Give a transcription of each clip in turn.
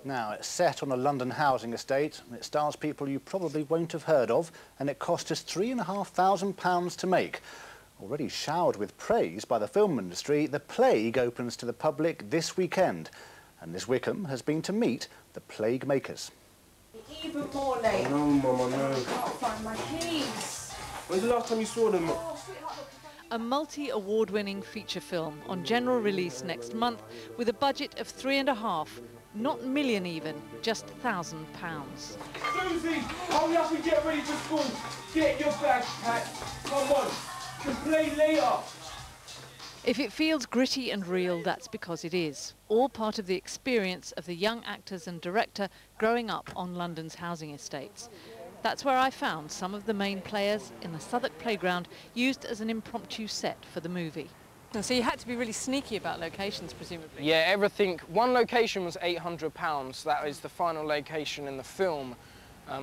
Now, it's set on a London housing estate, and it stars people you probably won't have heard of, and it cost us £3,500 to make. Already showered with praise by the film industry, The Plague opens to the public this weekend, and Liz Wickham has been to meet the Plague makers. Even more late. No, Mum, I know. I can't find my keys. When's the last time you saw them? A multi-award-winning feature film on general release next month with a budget of £3.5, not million even, just £1,000. Susie, hurry up and get ready for school. Get your bag packed. Come on, we can play later. If it feels gritty and real, that's because it is. All part of the experience of the young actors and director growing up on London's housing estates. That's where I found some of the main players in the Southwark playground used as an impromptu set for the movie. And so you had to be really sneaky about locations, presumably? Yeah, everything. One location was £800. That is the final location in the film.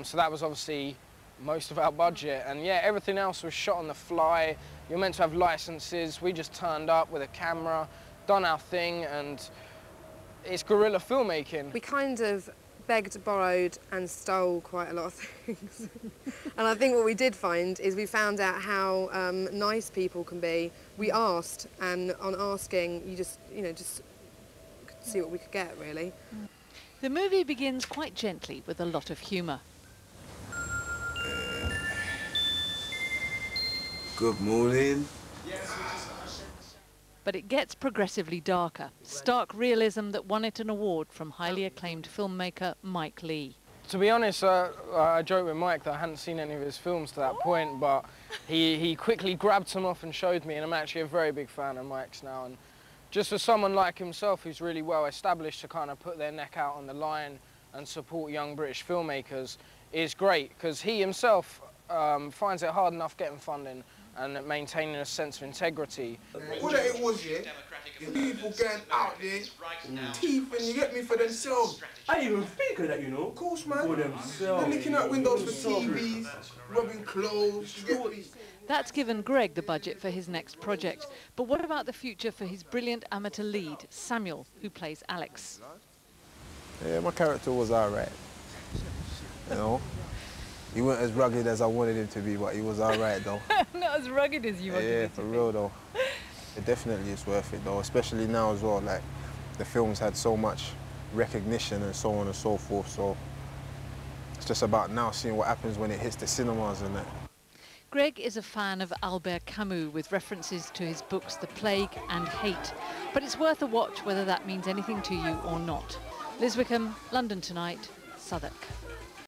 So that was obviously most of our budget. And yeah, everything else was shot on the fly. You're meant to have licenses. We just turned up with a camera, done our thing, and it's guerrilla filmmaking. We kind of begged, borrowed and stole quite a lot of things. And I think what we did find is we found out how nice people can be. We asked, and on asking, you just could see what we could get, really. The movie begins quite gently with a lot of humour. Good morning. But it gets progressively darker. Stark realism that won it an award from highly acclaimed filmmaker Mike Leigh. To be honest, I joked with Mike that I hadn't seen any of his films to that point, but he quickly grabbed some off and showed me, and I'm actually a very big fan of Mike's now. And just for someone like himself who's really well established to kind of put their neck out on the line and support young British filmmakers is great, because he himself finds it hard enough getting funding and maintaining a sense of integrity. All that it was, yeah, people getting out there, teeth, and you get me for themselves. I didn't even think of that, you know. Of course, man. For themselves. They're licking out windows for TVs, rubbing clothes, you get me. That's given Greg the budget for his next project. But what about the future for his brilliant amateur lead, Samuel, who plays Alex? Yeah, my character was all right. You know, he wasn't as rugged as I wanted him to be, but he was all right, though. Not as rugged as you wanted him to be. Yeah, for real, though. It definitely is worth it, though, especially now as well. Like, the film's had so much recognition and so on and so forth, so it's just about now seeing what happens when it hits the cinemas and that. Greg is a fan of Albert Camus, with references to his books The Plague and Hate. But it's worth a watch whether that means anything to you or not. Liz Wickham, London Tonight, Southwark.